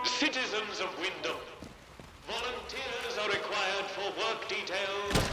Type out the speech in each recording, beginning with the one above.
Citizens of Wyndham, volunteers are required for work details.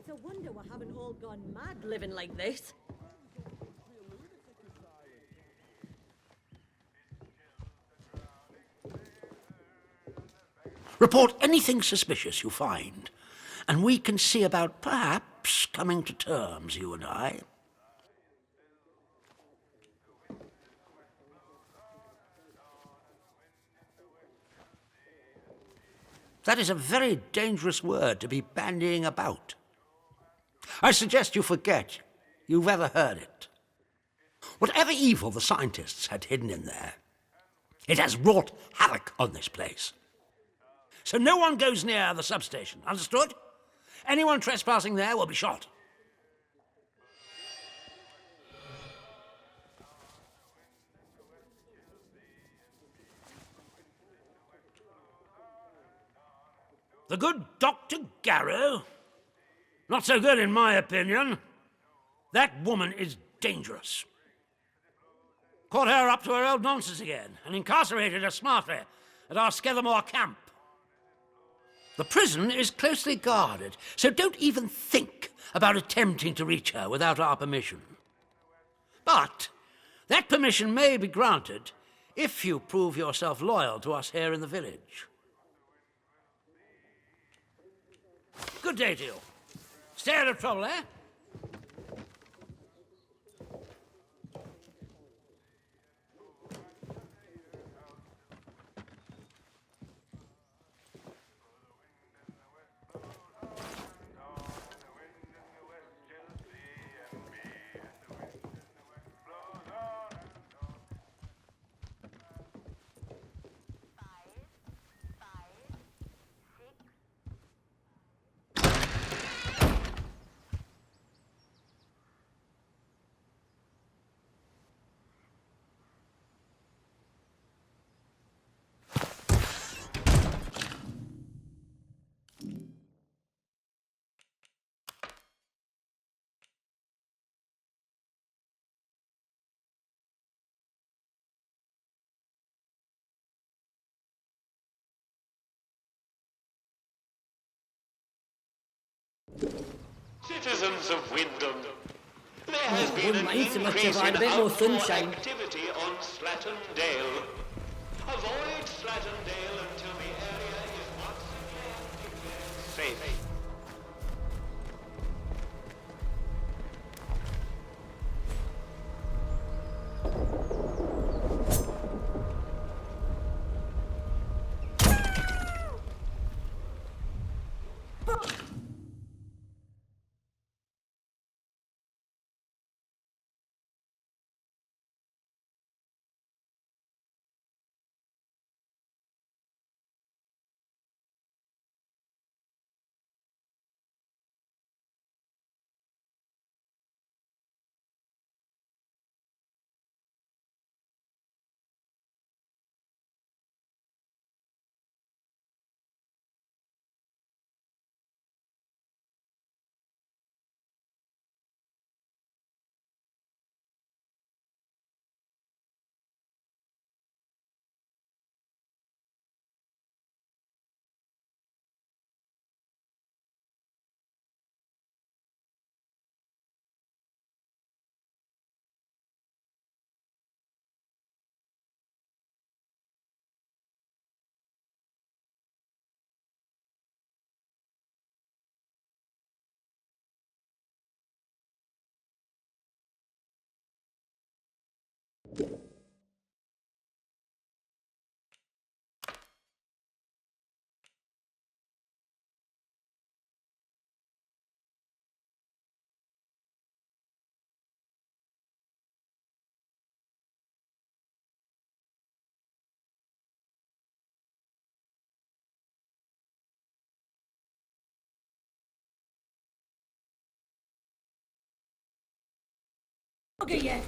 It's a wonder we haven't all gone mad living like this. Report anything suspicious you find, and we can see about perhaps coming to terms, you and I. That is a very dangerous word to be bandying about. I suggest you forget you've ever heard it. Whatever evil the scientists had hidden in there, it has wrought havoc on this place. So no one goes near the substation, understood? Anyone trespassing there will be shot. The good Dr. Garrow? Not so good in my opinion. That woman is dangerous. Caught her up to her old nonsense again and incarcerated her smartly at our Skethermore camp. The prison is closely guarded, so don't even think about attempting to reach her without our permission. But that permission may be granted if you prove yourself loyal to us here in the village. Good day to you. Stay out of trouble, eh? Citizens of Wyndham, there has been wouldn't an mind so much increase if I had in a bit more outdoor sunshine. activity on Slatton Dale. Avoid Slatton Dale until the area is once again declared safe. bugger you!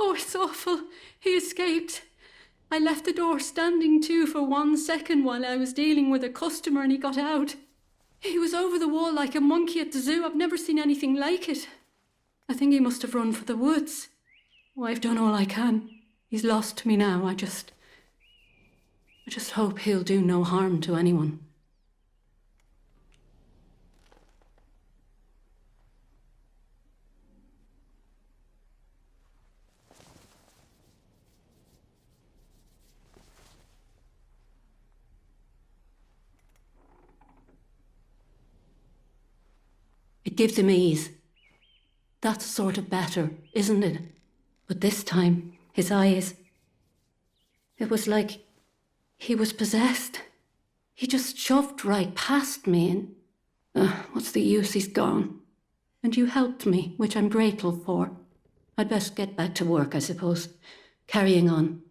Oh, it's awful. He escaped. I left the door standing to for 1 second while I was dealing with a customer and he got out. He was over the wall like a monkey at the zoo. I've never seen anything like it. I think he must have run for the woods. Oh, I've done all I can. He's lost me now. I just hope he'll do no harm to anyone. It gives him ease. That's sort of better, isn't it? But this time, his eyes... It was like he was possessed. He just shoved right past me and... what's the use? He's gone. And you helped me, which I'm grateful for. I'd best get back to work, I suppose. Carrying on.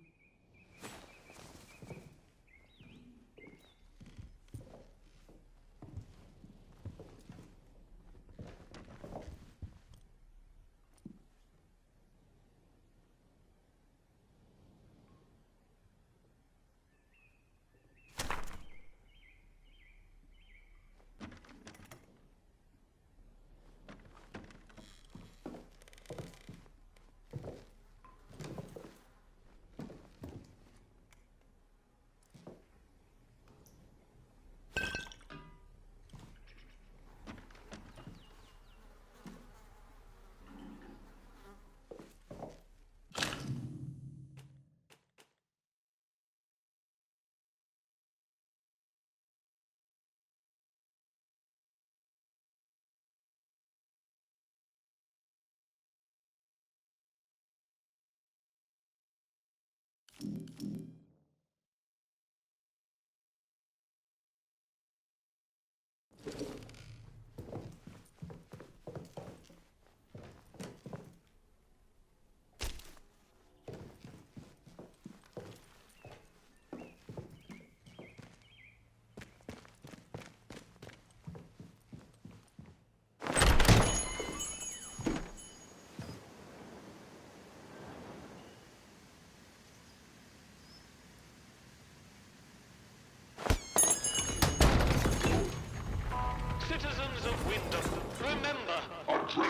Citizens of Wyndham, remember,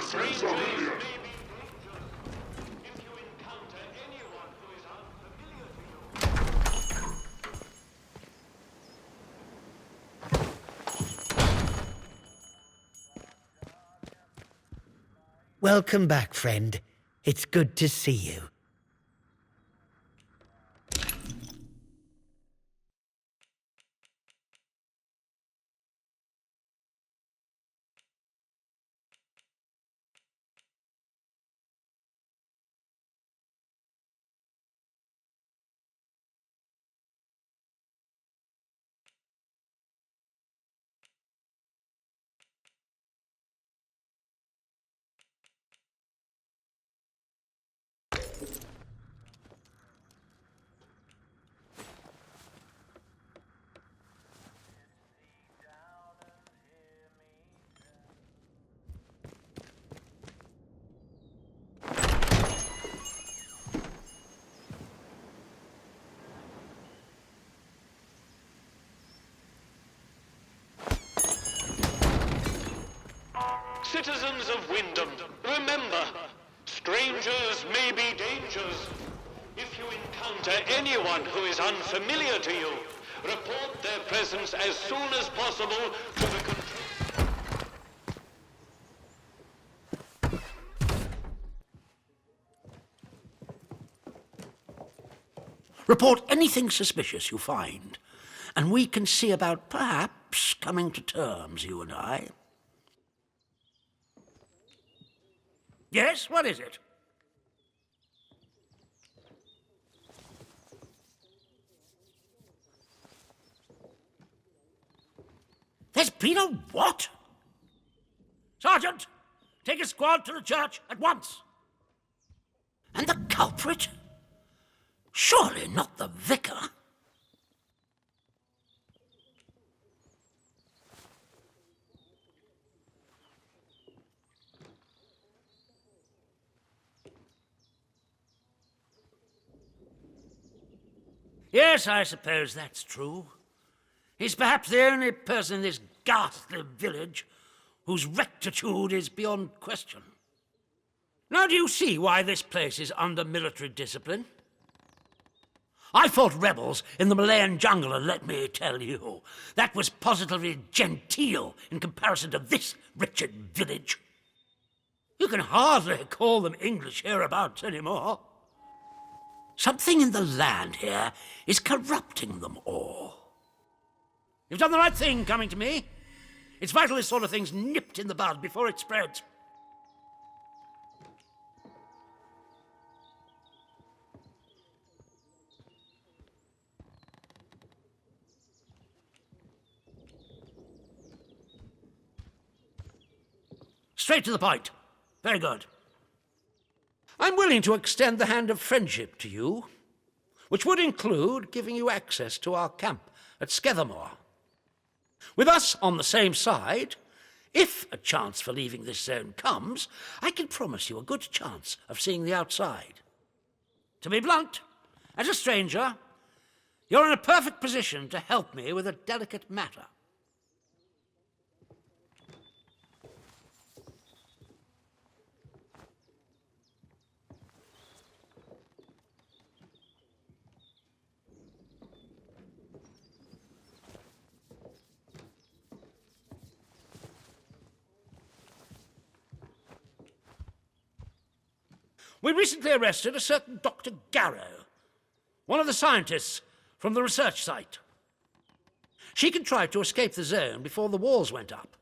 strangers may be dangerous. If you encounter anyone who is unfamiliar to you... Welcome back, friend. It's good to see you. Citizens of Wyndham, remember, strangers may be dangers. If you encounter anyone who is unfamiliar to you, report their presence as soon as possible to the control. Report anything suspicious you find, and we can see about perhaps coming to terms, you and I. Yes, what is it? There's been a what? Sergeant, take a squad to the church at once. And the culprit? Surely not the vicar. Yes, I suppose that's true. He's perhaps the only person in this ghastly village whose rectitude is beyond question. Now do you see why this place is under military discipline? I fought rebels in the Malayan jungle, and let me tell you, that was positively genteel in comparison to this wretched village. You can hardly call them English hereabouts anymore. Something in the land here is corrupting them all. You've done the right thing coming to me. It's vital this sort of thing's nipped in the bud before it spreads. Straight to the point. Very good. I'm willing to extend the hand of friendship to you, which would include giving you access to our camp at Skethermore. With us on the same side, if a chance for leaving this zone comes, I can promise you a good chance of seeing the outside. To be blunt, as a stranger, you're in a perfect position to help me with a delicate matter. We recently arrested a certain Dr. Garrow, one of the scientists from the research site. She contrived to escape the zone before the walls went up,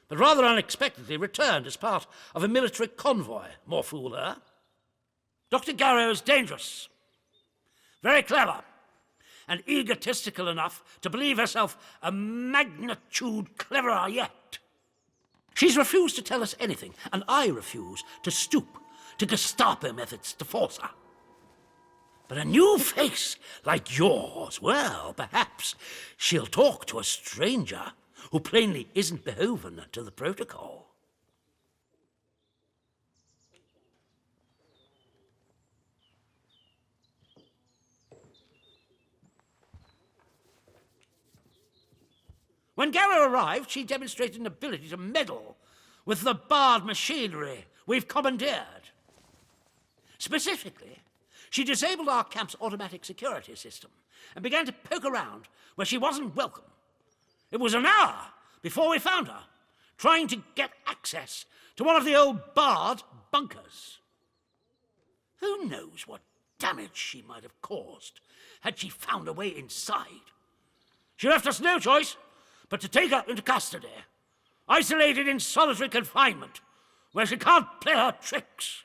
but rather unexpectedly returned as part of a military convoy. More fool her. Dr. Garrow is dangerous, very clever, and egotistical enough to believe herself a magnitude cleverer yet. She's refused to tell us anything, and I refuse to stoop to Gestapo methods to force her. But a new face like yours, well, perhaps she'll talk to a stranger who plainly isn't beholden to the protocol. When Garrow arrived, she demonstrated an ability to meddle with the barred machinery we've commandeered. Specifically, she disabled our camp's automatic security system and began to poke around where she wasn't welcome. It was an hour before we found her, trying to get access to one of the old barred bunkers. Who knows what damage she might have caused had she found a way inside. She left us no choice but to take her into custody, isolated in solitary confinement, where she can't play her tricks.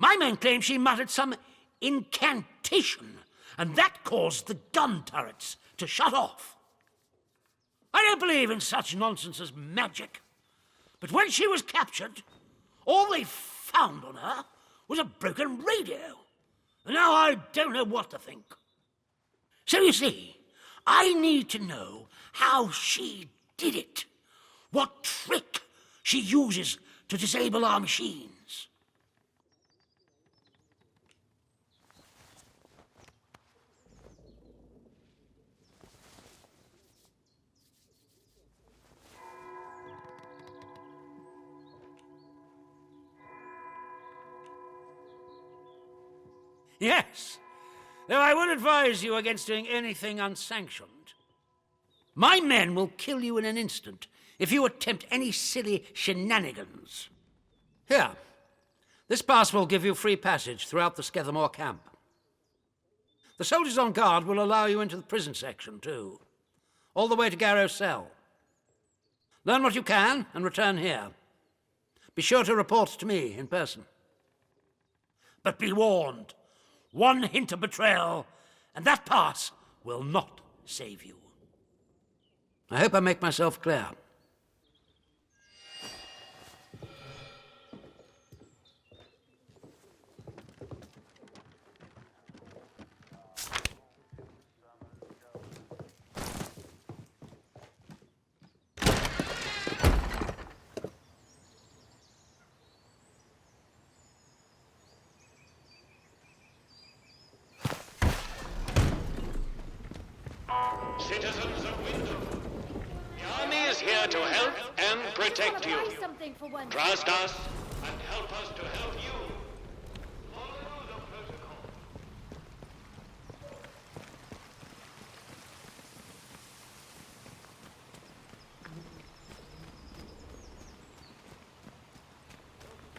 My men claim she muttered some incantation, and that caused the gun turrets to shut off. I don't believe in such nonsense as magic, but when she was captured, all they found on her was a broken radio, and now I don't know what to think. So you see, I need to know how she did it, what trick she uses to disable our machines. Yes, though I would advise you against doing anything unsanctioned. My men will kill you in an instant if you attempt any silly shenanigans. Here, this pass will give you free passage throughout the Skethamore camp. The soldiers on guard will allow you into the prison section, too, all the way to Garrow's cell. Learn what you can and return here. Be sure to report to me in person. But be warned, one hint of betrayal, and that pass will not save you. I hope I make myself clear. Citizens of Wyndham, the army is here to help and protect you. Trust us and help us to help you. Follow the protocol.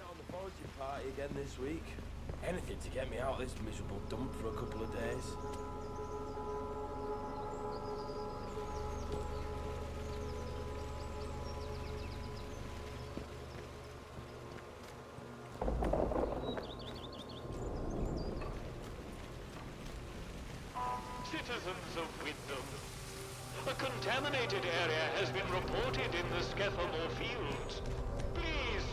On the foraging party again this week. Anything to get me out of this miserable dump for a couple of days. Citizens of Wyndham, a contaminated area has been reported in the Skethamore fields. Please...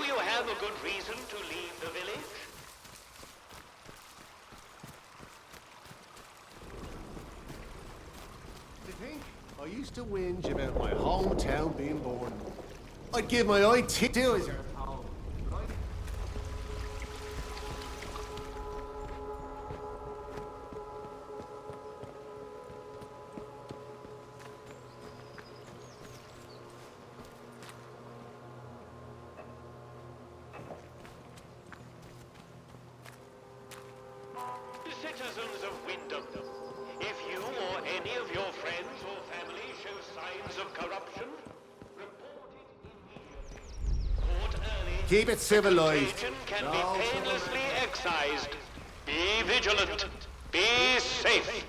you have a good reason to leave the village? I think I used to whinge about my hometown being born. I'd give my eye to do as your pal. Right? Citizens of Wyndham, if you or any of your friends or family show signs of corruption, report it immediately. Report early. Keep it civilized. Contagion can be painlessly excised. Be vigilant. Be safe.